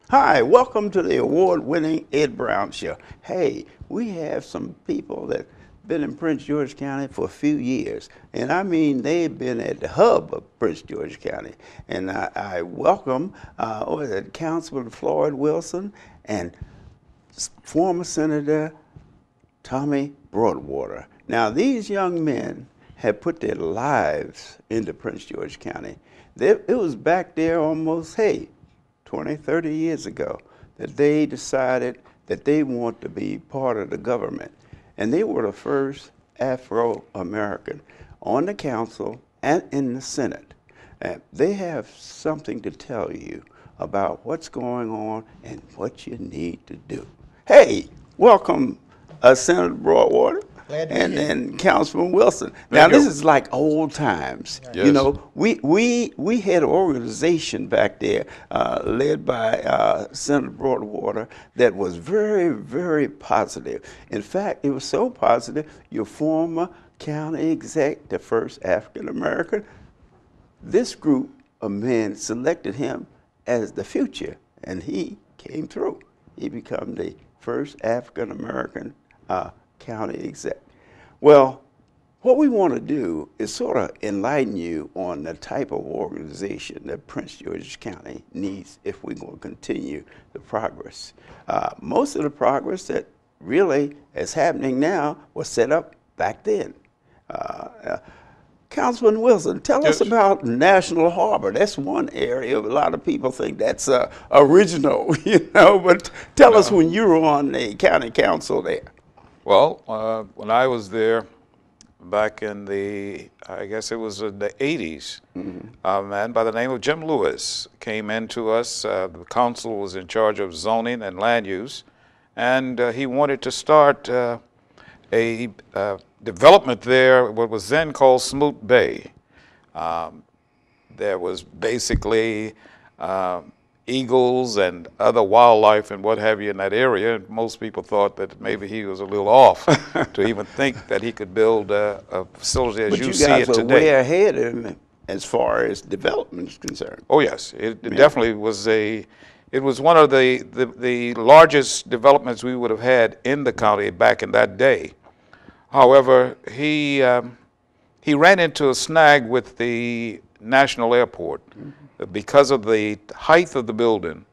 Hi, welcome to the award-winning Ed Brown Show. Hey, we have some people that been in Prince George County for a few years, and I mean they've been at the hub of Prince George County. And I welcome Councilman Floyd Wilson and former Senator Tommie Broadwater. Now, these young men have put their lives into Prince George County. It was back there almost, 20, 30 years ago that they decided that they want to be part of the government. And they were the first Afro-American on the council and in the Senate. They have something to tell you about what's going on and what you need to do. Hey, welcome, Senator Broadwater. And Councilman Wilson. Now this is like old times. Yes. You know, we had an organization back there led by Senator Broadwater that was very, very positive. In fact, it was so positive, your former county exec, the first African American, this group of men selected him as the future, and he came through. He became the first African American county exec. Well, what we want to do is sort of enlighten you on the type of organization that Prince George County needs if we're going to continue the progress. Most of the progress that really is happening now was set up back then. Councilman Wilson, tell us about National Harbor. That's one area a lot of people think that's original, you know, but tell us when you were on the county council there. Well, when I was there back in the, I guess it was in the 80s, a man by the name of Jim Lewis came into us. The council was in charge of zoning and land use, and he wanted to start a development there, what was then called Smoot Bay. There was basically eagles and other wildlife and what have you in that area. And most people thought that maybe he was a little off to even think that he could build a facility as you see it today. But you guys were way ahead of him as far as development is concerned. Oh yes, it definitely was it was one of the largest developments we would have had in the county back in that day. However, he ran into a snag with the National Airport. Because of the height of the building,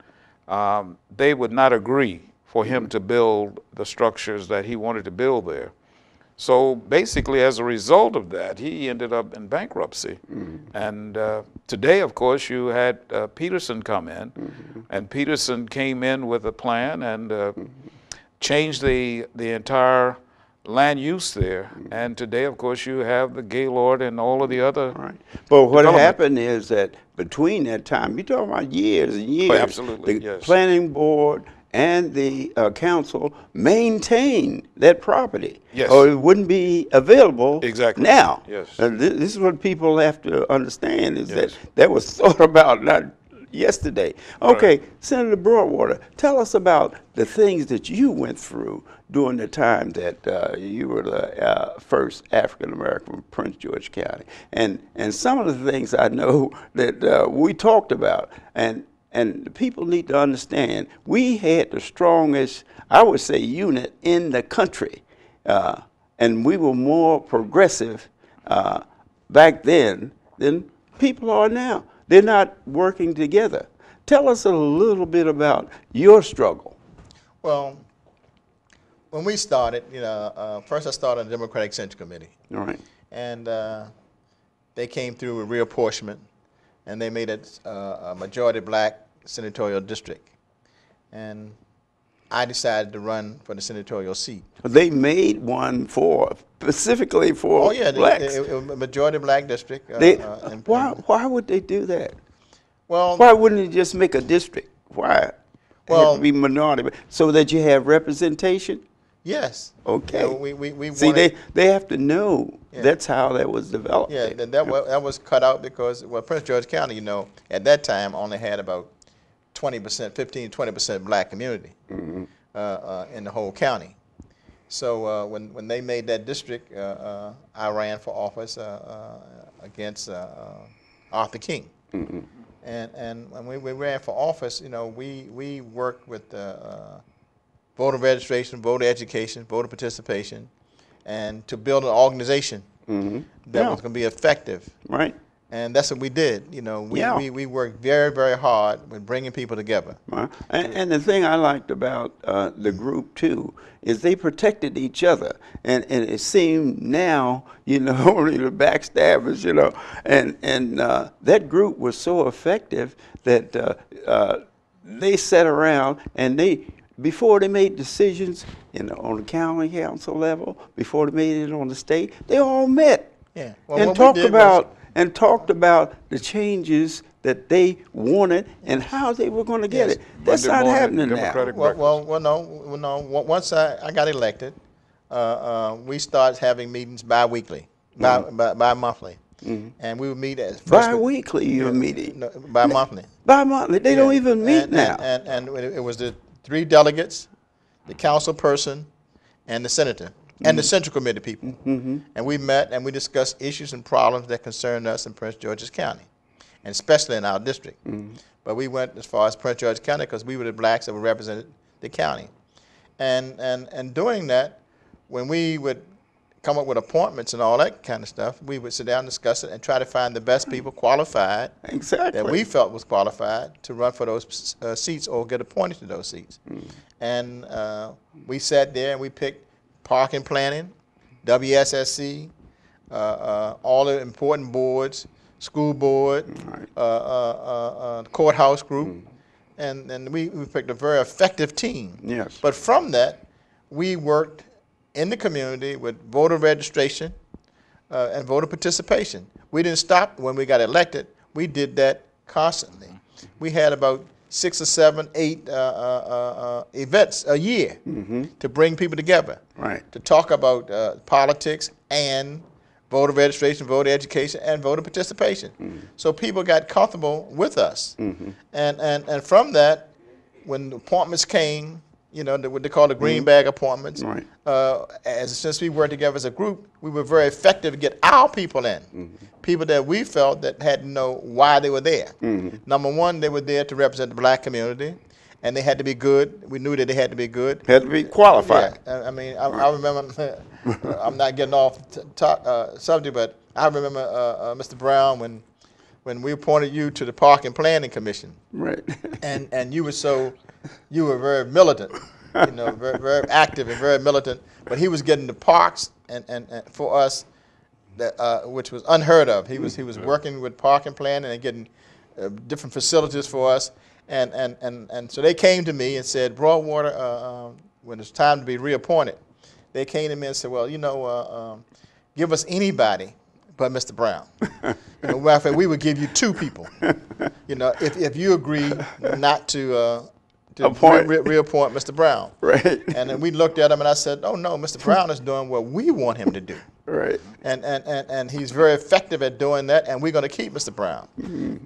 they would not agree for him to build the structures that he wanted to build there. So basically, as a result of that, he ended up in bankruptcy. And today, of course, you had Peterson come in, and Peterson came in with a plan and changed the entire land use there, and today, of course, you have the Gaylord and all of the other. Right. But what happened is that between that time, you're talking about years and years. Oh, absolutely. The planning board and the council maintained that property, or it wouldn't be available. Exactly. Now. Yes. This is what people have to understand: is that was thought about not yesterday. Okay, right. Senator Broadwater, tell us about the things that you went through during the time that you were the first African American from Prince George County, and some of the things I know that we talked about, and the people need to understand we had the strongest, I would say, unit in the country, and we were more progressive back then than people are now. They're not working together. Tell us a little bit about your struggle. Well, when we started, first I started on the Democratic Central Committee. All right. And they came through with reapportionment, and they made it a majority black senatorial district. And I decided to run for the senatorial seat. They made one specifically for blacks. It was a majority black district. Why would they do that? Well, why wouldn't they just make a district? Why? Well, it have to be minority, so that you have representation. Yes. Okay. We see, they have to know that's how that was developed. Yeah, that was cut out because Prince George County, at that time only had about 20%, 15-20% black community in the whole county. So when they made that district, I ran for office against Arthur King. And when we ran for office, you know, we worked with voter registration, voter education, voter participation, and to build an organization that was going to be effective. Right. And that's what we did. You know, we worked very, very hard with bringing people together. Right. And the thing I liked about the group too is they protected each other, and it seemed now, you know, only the backstabbers, you know, and that group was so effective that they sat around and before they made decisions on the county council level, before they made it on the state, they all met and talked about the changes that they wanted and how they were going to get it. That's not happening now. Well, no. Once I got elected, we started having meetings bi-weekly, bi-monthly. And we would meet at bi-weekly. You're meeting? No, bi-monthly. Bi-monthly. They don't even meet now. And it was the 3 delegates, the council person, and the senator, and the Central Committee people. And we met and we discussed issues and problems that concerned us in Prince George's County, and especially in our district. But we went as far as Prince George's County because we were the blacks that represented the county. And doing that, when we would come up with appointments and all that kind of stuff, we would sit down and discuss it and try to find the best people qualified that we felt was qualified to run for those seats or get appointed to those seats. And we sat there and we picked parking planning, WSSC, all the important boards, school board, courthouse group, and we picked a very effective team. Yes. But from that, we worked in the community with voter registration and voter participation. We didn't stop when we got elected. We did that constantly. We had about 6 or 7, 8 events a year to bring people together, to talk about politics and voter registration, voter education, and voter participation. So people got comfortable with us. And from that, when the appointments came, you know, what they call the green bag appointments. Since we worked together as a group, we were very effective to get our people in. People that we felt that had to know why they were there. Number one, they were there to represent the black community, and they had to be good. We knew that they had to be good. Had to be qualified. Yeah. I mean, I remember, I'm not getting off subject, but I remember Mr. Brown when we appointed you to the Park and Planning Commission. And you were very militant, you know, very, very active and very militant. But he was getting the parks and for us, which was unheard of. He was working with Park and Planning and getting different facilities for us. And so they came to me and said, Broadwater, when it's time to be reappointed, they came to me and said, well, you know, give us anybody but Mr. Brown. You know, matter of fact, we would give you 2 people. You know, if you agree not to reappoint Mr. Brown. And then we looked at him and I said, oh no, Mr. Brown is doing what we want him to do. And he's very effective at doing that, and we're going to keep Mr. Brown.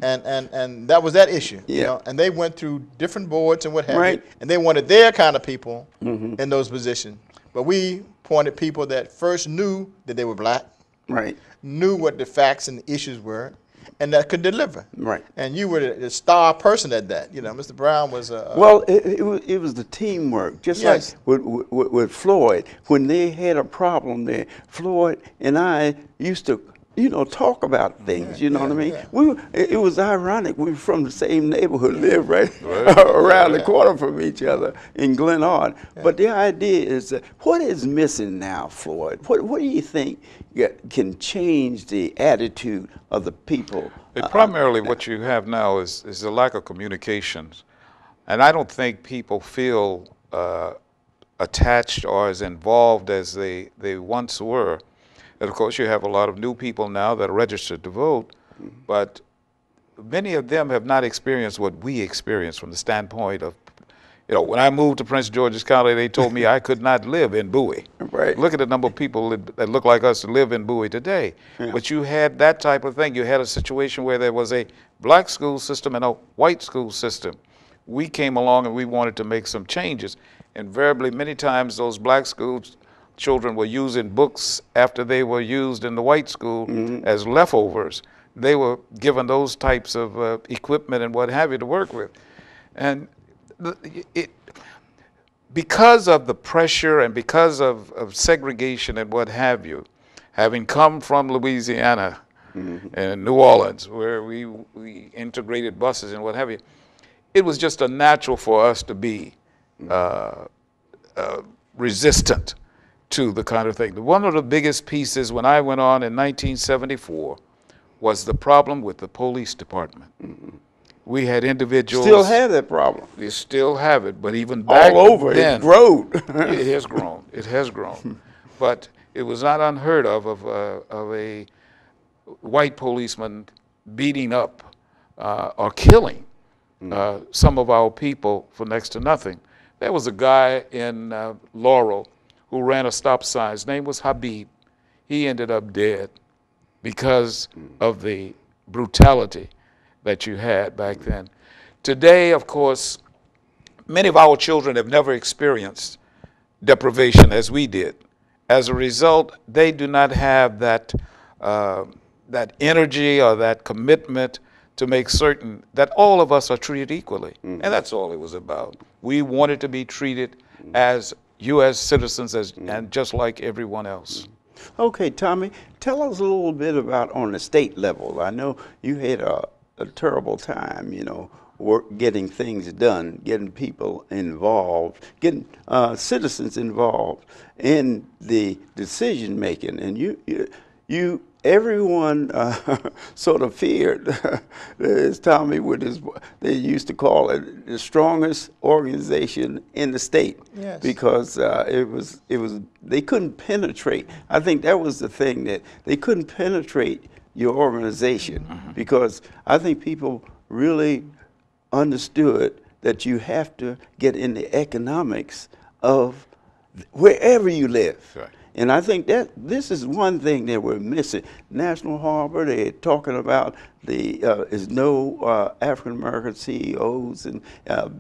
And that was that issue. You know? And they went through different boards and what have you, and they wanted their kind of people in those positions. But we appointed people that first knew that they were black, knew what the facts and the issues were, and that could deliver. And you were the star person at that. You know, Mr. Brown was well, it was the teamwork. Just like with Floyd, when they had a problem there, Floyd and I used to, you know, talk about things. You know what I mean? It was ironic. We were from the same neighborhood, lived around the corner from each other in Glenard. But the idea is that what is missing now, Floyd? What do you think can change the attitude of the people? Primarily, what you have now is a lack of communications, and I don't think people feel attached or as involved as they once were. And of course, you have a lot of new people now that are registered to vote, but many of them have not experienced what we experienced from the standpoint of, you know, when I moved to Prince George's County, they told me I could not live in Bowie. Look at the number of people that look like us that live in Bowie today. But you had that type of thing. You had a situation where there was a black school system and a white school system. We came along and we wanted to make some changes. Invariably, many times those black schools children were using books after they were used in the white school as leftovers. they were given those types of equipment and what have you to work with. And because of the pressure and because of segregation and what have you, having come from Louisiana and New Orleans, where we integrated buses and what have you, it was just a natural for us to be resistant to the kind of thing. One of the biggest pieces when I went on in 1974 was the problem with the police department. We had individuals. Still have that problem. We still have it, but even back all over then, it grown. it has grown. It has grown, but it was not unheard of a white policeman beating up or killing some of our people for next to nothing. There was a guy in Laurel who ran a stop sign. His name was Habib. He ended up dead because of the brutality that you had back then. Today, of course, many of our children have never experienced deprivation as we did. As a result, they do not have that that energy or that commitment to make certain that all of us are treated equally. And that's all it was about. We wanted to be treated as U.S. citizens and just like everyone else. Okay, Tommie, tell us a little bit about on the state level. I know you had a terrible time, you know, getting things done, getting people involved, getting citizens involved in the decision making, and you everyone sort of feared, as Tommie with his, they used to call it the strongest organization in the state. Yes. Because it was they couldn't penetrate. I think that was the thing, that they couldn't penetrate your organization, because I think people really understood that you have to get in the economics of wherever you live. Right. And I think that this is one thing that we're missing. National Harbor, they're talking about is no African American CEOs and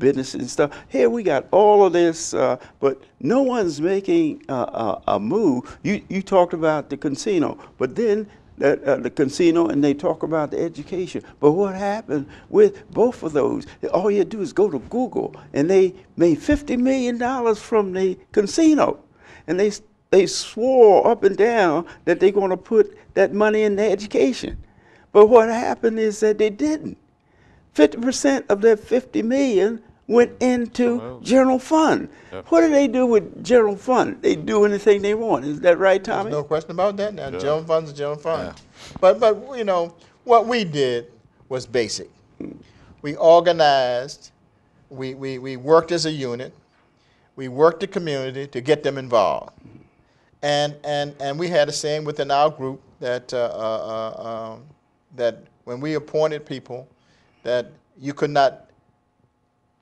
business and stuff. Here we got all of this, but no one's making a move. You talked about the casino, but then the casino, and they talk about the education. But what happened with both of those? All you do is go to Google, and they made $50 million from the casino, and they swore up and down that they're going to put that money in the education. But what happened is that they didn't. 50% of that $50 million went into general fund. Yep. What do they do with general fund? They do anything they want. Is that right, Tommie? There's no question about that. Now, general funds are general funds. Yeah. But you know, what we did was basic. We organized. We worked as a unit. We worked the community to get them involved. And we had a saying within our group that that when we appointed people, that you could not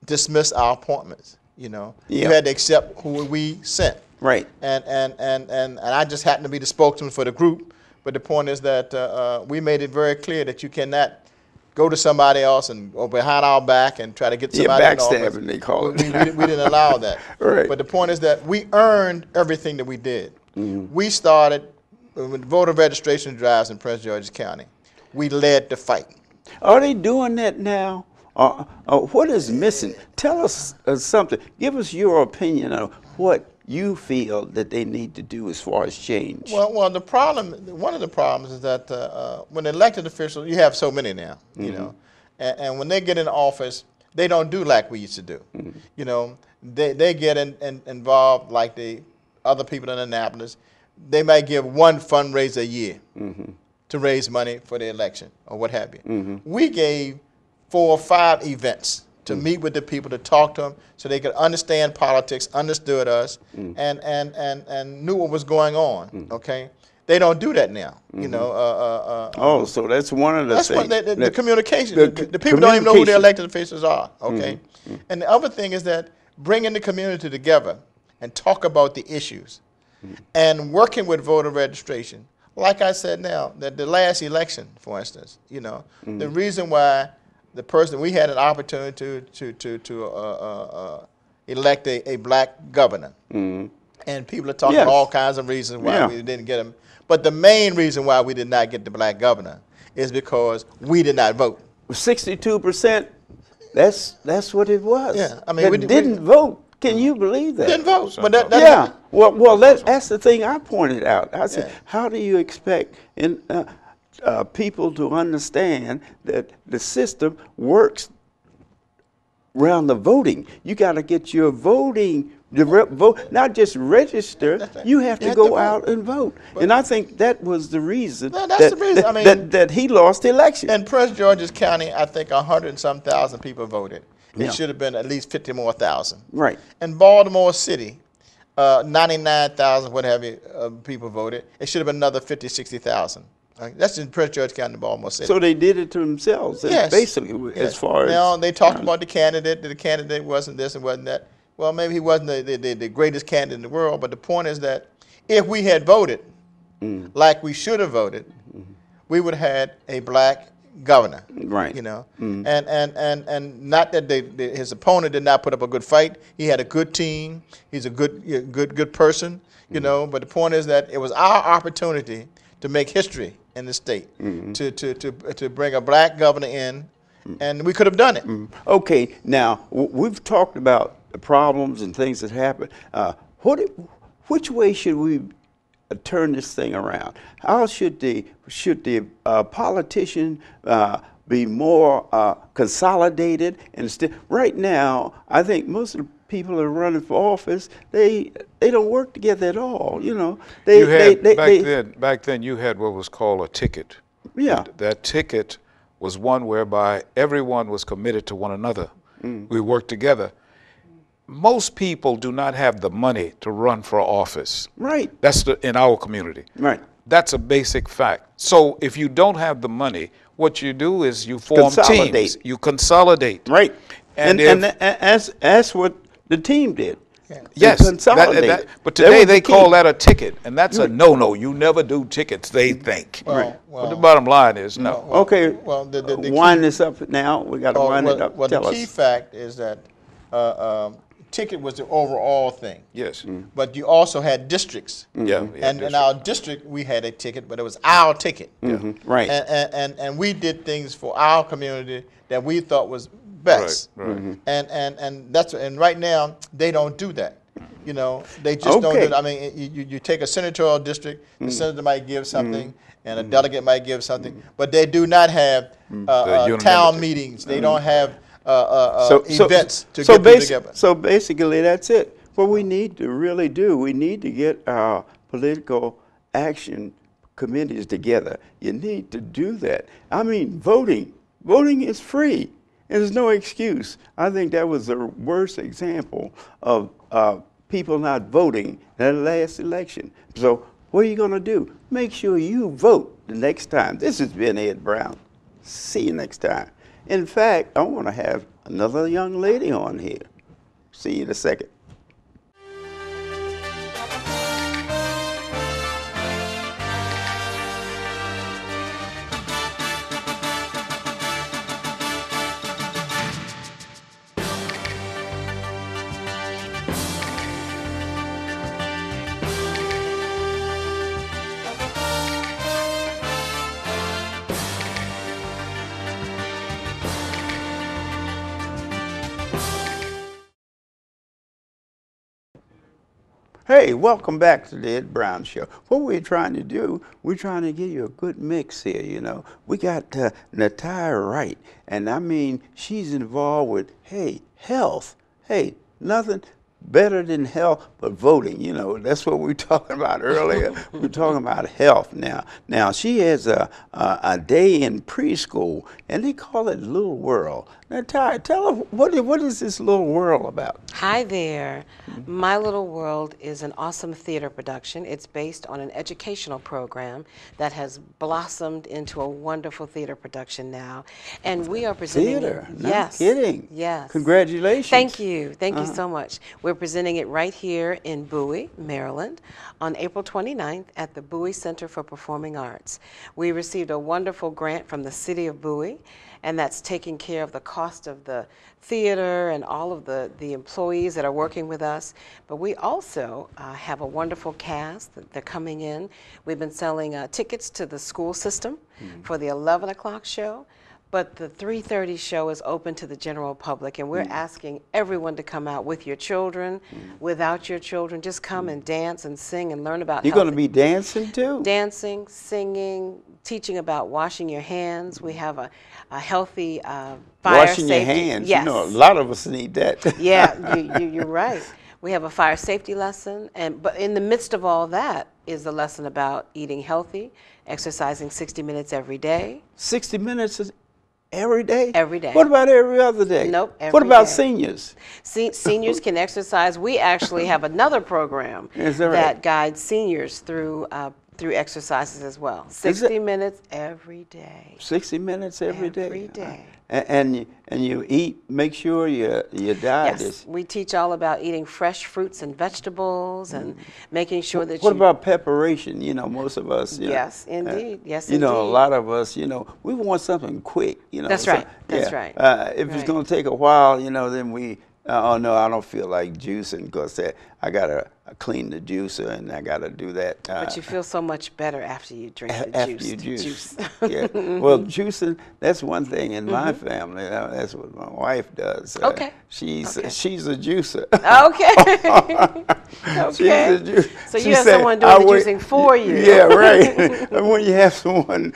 dismiss our appointments. You know, you had to accept who we sent. Right. And I just happened to be the spokesman for the group. But the point is that we made it very clear that you cannot go to somebody else and go behind our back and try to get somebody in office. Backstabbing, they call it. We didn't allow that. Right. But the point is that we earned everything that we did. We started with voter registration drives in Prince George's County. We led the fight. Are they doing that now? What is missing? Tell us something. Give us your opinion on what you feel that they need to do as far as change. Well, the problem, one of the problems is that when elected officials, you have so many now, you know, and when they get in office, they don't do like we used to do. You know, they get involved like the other people in Annapolis. They might give one fundraiser a year to raise money for the election or what have you. We gave 4 or 5 events to meet with the people, to talk to them, so they could understand politics, understood us, and knew what was going on. Okay, they don't do that now. You know. So that's one of the things. That's what the communication. The people don't even know who their elected officials are. Okay, and the other thing is that bringing the community together and talk about the issues, and working with voter registration. Like I said now, that the last election, for instance, you know, the reason why the person, we had an opportunity to elect a black governor, and people are talking all kinds of reasons why we didn't get him. But the main reason why we did not get the black governor is because we did not vote. 62%. That's what it was. Yeah, I mean, that didn't vote. Can you believe that? Didn't vote. But yeah. Well, that's the thing I pointed out. I said, how do you expect people to understand that the system works around the voting? You got to get your voting, vote, not just register. You have to go out and vote. And I think that was the reason. That's the reason. I mean, that he lost the election. In Prince George's County, I think 100 and some thousand people voted. It should have been at least 50 more thousand. Right. In Baltimore City, 99,000, what have you, people voted. It should have been another 50, 60,000. Right? That's in Prince George County, Baltimore City. So they did it to themselves, basically, as far as... Now, they talked about the candidate, that the candidate wasn't this and wasn't that. Well, maybe he wasn't the greatest candidate in the world, but the point is that if we had voted like we should have voted, we would have had a black governor. Right. You know, and not that his opponent did not put up a good fight. He had a good team. He's a good person. You know, but the point is that it was our opportunity to make history in the state, to bring a black governor in, and we could have done it. Okay, now we've talked about the problems and things that happen. Which way should we turn this thing around? How should the politician be more consolidated? And right now, I think most of the people that are running for office, they don't work together at all. You know, back then you had what was called a ticket. Yeah, that ticket was one whereby everyone was committed to one another. We worked together. Most people do not have the money to run for office. Right. That's in our community. Right. That's a basic fact. So if you don't have the money, what you do is you form teams. You consolidate. Right. And that's what the team did. Yeah. Yes. Consolidate. But today they call that a ticket, and that's a no-no. You never do tickets, they think. Well, but the bottom line is no. Okay. Well, wind this up now. We got to wind it up. Well, the key fact is that ticket was the overall thing. Yes. But you also had districts. Yeah. And in our district, we had a ticket, but it was our ticket. Right. And we did things for our community that we thought was best. Right. And right now they don't do that. You know, they just don't do it. I mean, you take a senatorial district, the senator might give something, and a delegate might give something, but they do not have town meetings. They don't have events to get people together. So basically, that's it. What we need to really do, we need to get our political action committees together. You need to do that. I mean, voting is free. There's no excuse. I think that was the worst example of people not voting in the last election. So what are you going to do? Make sure you vote the next time. This has been Ed Brown. See you next time. In fact, I want to have another young lady on here. See you in a second. Hey, welcome back to the Ed Brown Show. What we're trying to do, we're trying to give you a good mix here, you know. We got Natii Wright, and I mean, she's involved with, health. Hey, nothing better than health but voting, you know. That's what we were talking about earlier. We're talking about health now. Now, she has a day in preschool, and they call it Little World. Natii, tell her, what is this Little World about? Hi there. My Little World is an awesome theater production. It's based on an educational program that has blossomed into a wonderful theater production now. And we are presenting Theater? it. Not Yes. kidding. Yes. Congratulations. Thank you. Thank you so much. We're presenting it right here in Bowie, Maryland, on April 29th at the Bowie Center for Performing Arts. We received a wonderful grant from the City of Bowie, and that's taking care of the cost of the theater and all of the employees that are working with us. But we also have a wonderful cast that they're coming in. We've been selling tickets to the school system for the 11 o'clock show. But the 3:30 show is open to the general public, and we're asking everyone to come out with your children, without your children. Just come and dance and sing and learn about You're going to be dancing too? dancing, singing, teaching about washing your hands. We have a healthy fire Washing safety. your hands. Yes. You know, a lot of us need that. Yeah, you're right. We have a fire safety lesson, but in the midst of all that is a lesson about eating healthy, exercising 60 minutes every day. 60 minutes is every day? Every day. What about every other day? Nope, What every about day. seniors? Seniors can exercise. We actually have another program Is that right? that guides seniors through exercises as well. 60 minutes every day. 60 minutes every day? Every day. And you eat, make sure your diet Yes, is... we teach all about eating fresh fruits and vegetables and making sure that What about preparation? You know, most of us... Yes, indeed. Yes, you know, a indeed. lot of us, you know, we want something quick, you know. That's right. That's right. If it's Right. going to take a while, you know, then we... oh, no, I don't feel like juicing because I got to clean the juicer and I got to do that. But you feel so much better after you drink the After juice. you juice. Juice. Yeah. Well, juicing, that's one thing in my family. That's what my wife does. Okay. She's a juicer. Okay. She's a juicer. So you She have said, someone doing "I the wait-" juicing for you. Yeah, right. And when you have someone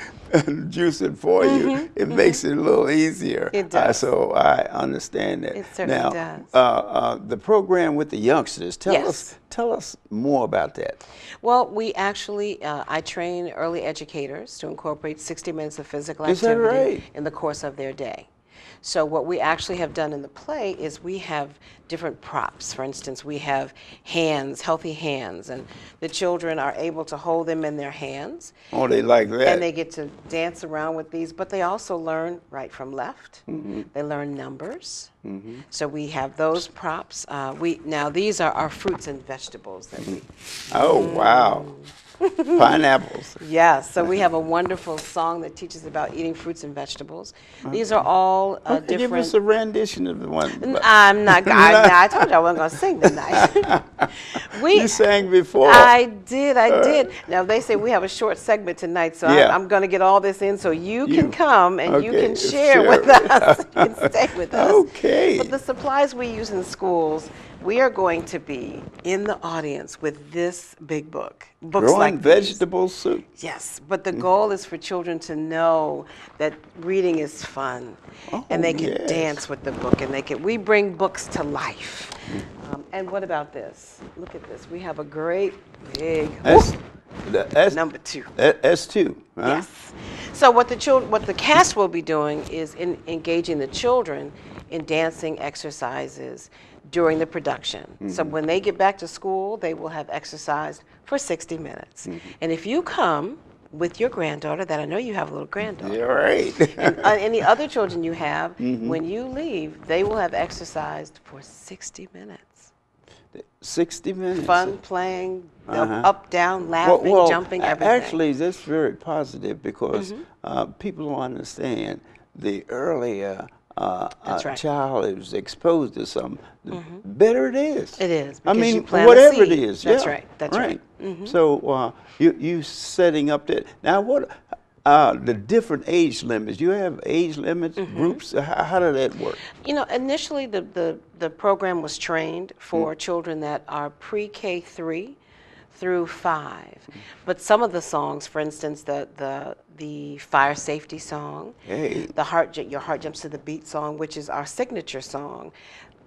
juicing for you, it makes it a little easier. It does. So I understand that. It certainly now, does. The program with the youngsters, Yes. tell us more about that. Well, we actually, I train early educators to incorporate 60 minutes of physical Is that activity right? in the course of their day. So what we actually have done in the play is we have different props. For instance, we have hands, healthy hands, and the children are able to hold them in their hands. Oh, they like that. And they get to dance around with these, but they also learn right from left. They learn numbers. So we have those props. Now these are our fruits and vegetables that we. Oh, wow. Pineapples. Yes, so we have a wonderful song that teaches about eating fruits and vegetables. These are all Okay, give us different. a rendition of the one. I'm not. I told you I wasn't going to sing tonight. You sang before. I did. Now they say we have a short segment tonight, so Yeah. I'm going to get all this in so you can come and you Okay, can share share with us. You can stay with us. Okay. But the supplies we use in schools, we are going to be in the audience with this big book. Books Growing like these. vegetable soup. Yes, but the goal is for children to know that reading is fun, and they can yes. dance with the book, and we bring books to life. And what about this? Look at this. We have a great big number 2. S2. Huh? Yes. So what the cast will be doing is engaging the children in dancing exercises during the production. So when they get back to school, they will have exercised for 60 minutes. And if you come with your granddaughter, that I know you have a little granddaughter, You're right. and any other children you have, when you leave, they will have exercised for 60 minutes. 60 minutes. Fun, playing, up, down, laughing, Well, jumping, everything. Actually, that's very positive because people don't understand the earlier That's right. child is exposed to something, the better it is. It is, I because mean, you plant a whatever it seed. is. That's yeah, right, that's right. So you setting up that. Now, what the different age limits? You have age limits, groups? How does that work? You know, initially the program was trained for children that are pre-K 3 through 5. But some of the songs, for instance, the fire safety song, Hey. Your Heart Jumps to the Beat song, which is our signature song.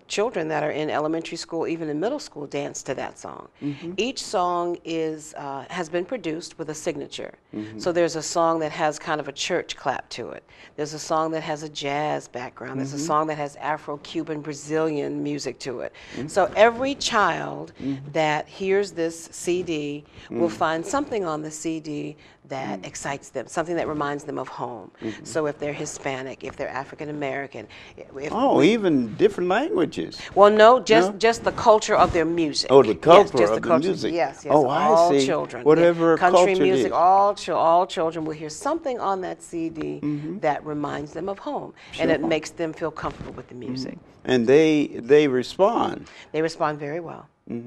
Children that are in elementary school, even in middle school, dance to that song. Each song has been produced with a signature. So there's a song that has kind of a church clap to it. There's a song that has a jazz background. There's a song that has Afro-Cuban, Brazilian music to it. So every child that hears this CD will find something on the CD that excites them, something that reminds them of home. So if they're Hispanic, if they're African American, even different languages. well, no, just the culture of their music. Oh, the culture yes, just of the the culture. music. Yes, yes. Oh, I all see. children. Whatever country culture it music, is. all children will hear something on that CD that reminds them of home, and it makes them feel comfortable with the music. And they respond. They respond very well.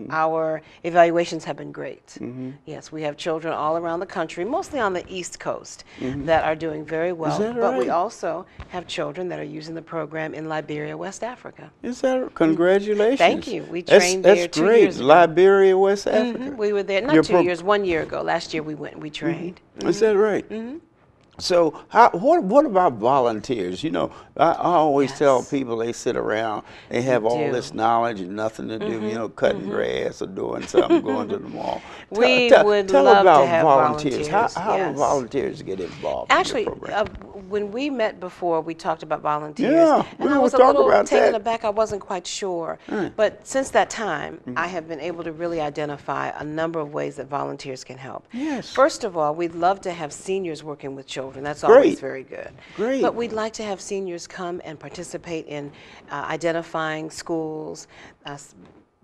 Our evaluations have been great. Yes, we have children all around the country, mostly on the East Coast, that are doing very well. that But we right? also have children that are using the program in Liberia, West Africa. Is that congratulations? Thank you. We That's- trained there that's 2 great. years ago. Liberia, West Africa. We were there, Your not 2 years, 1 year ago. Last year we went, we trained. Is that right? So what about volunteers? You know, I always tell Yes. people they sit around, they have all do. this knowledge and nothing to do, you know, cutting grass or doing something, going to the mall. We would tell love to about have volunteers. volunteers, How do yes. volunteers get involved Actually, in the program? when we met before, we talked about volunteers. Yeah, and we I were was a talking little about taken that. aback. I wasn't quite sure. Right. But since that time, I have been able to really identify a number of ways that volunteers can help. Yes. First of all, we'd love to have seniors working with children. That's Great. always very good. Great. But we'd like to have seniors come and participate in identifying schools,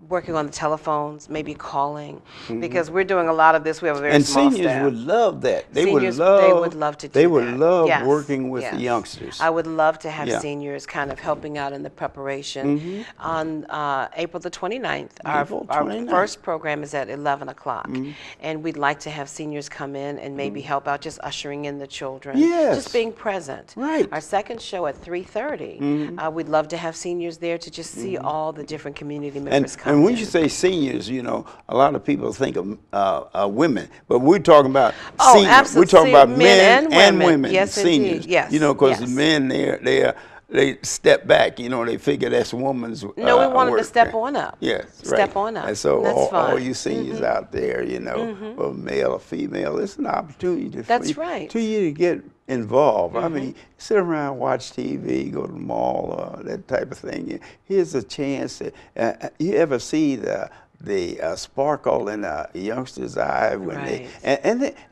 working on the telephones, maybe calling, because we're doing a lot of this. We have a very And small seniors staff. would love that. They Seniors, would love. they would love to do They would that. love Yes, working with the yes. youngsters. I would love to have Yeah. seniors kind of helping out in the preparation. On April the 29th, April our 29th. first program is at 11 o'clock. And we'd like to have seniors come in and maybe help out, just ushering in the children. Yes. Just being present. Right. Our second show at 3:30, we'd love to have seniors there to just see all the different community members come And when in. you say seniors, you know, a lot of people think of women, but we're talking about Oh, seniors. absolutely. We're talking about Men and women. women, Yes, indeed. seniors. Yes, You know, because the yes. men they step back. You know, they figure that's woman's. No, we want them to work. step on up. Yes, Step right. on up. And so That's all fine. you seniors out there, you know, whether male or female, it's an opportunity That's right. to you to get involved. I mean, sit around, watch TV, go to the mall, that type of thing. Here's a chance. You ever see the sparkle in a youngster's eye when Right.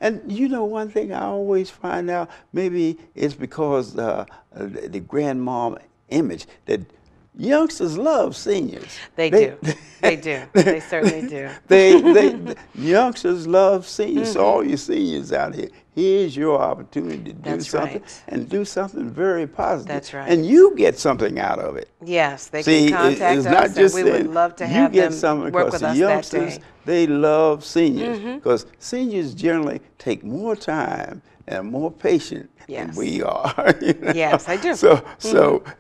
and you know, one thing I always find out, maybe it's because the grandmom image that youngsters love seniors. They do. They do. They certainly do. The youngsters love seniors. So all you seniors out here, here's your opportunity to do That's something right. and do something very positive. That's right. And you get something out of it. Yes, they See, can contact it's us, not and just we that would love to you have get them something work because with the us that youngsters, day. they love seniors because seniors generally take more time and more patient Yes. than we are. You know? Yes, I do. So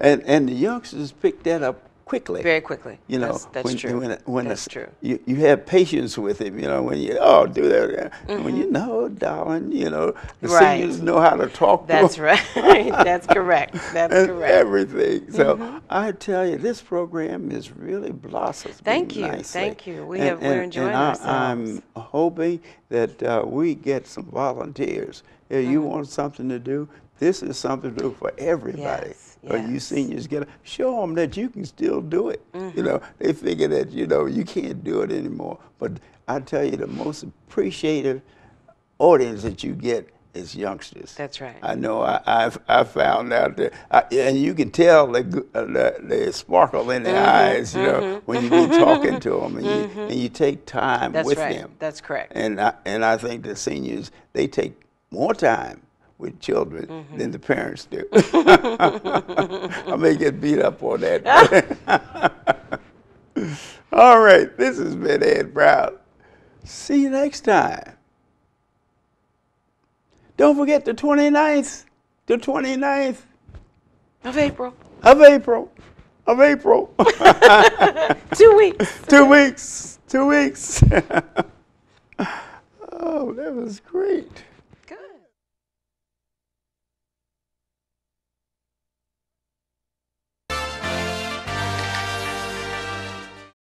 and the youngsters pick that up quickly. Very quickly. You know, that's true. When That's true. You have patience with him, you know, when you, do that. When you know, darling, you know, the Right. seniors know how to talk That's to him. right. That's correct. That's And correct. everything. So I tell you, this program is really blossoming. Thank you. Nicely. Thank you. we're enjoying ourselves. I'm hoping that we get some volunteers. If you want something to do, this is something to do for everybody. Yes, You yes. seniors show them that you can still do it. You know, they figure that you can't do it anymore. But I tell you, the most appreciative audience that you get is youngsters. That's right. I know. I found out that, and you can tell the sparkle in their eyes, you know, when you be talking to them, and you take time That's with right. them. That's correct. And I think the seniors, they take more time with children than the parents do. I may get beat up on that. All right, this has been Ed Brown. See you next time. Don't forget the 29th, the 29th Of April. of April, 2 weeks. 2 weeks, 2 weeks. Oh, that was great.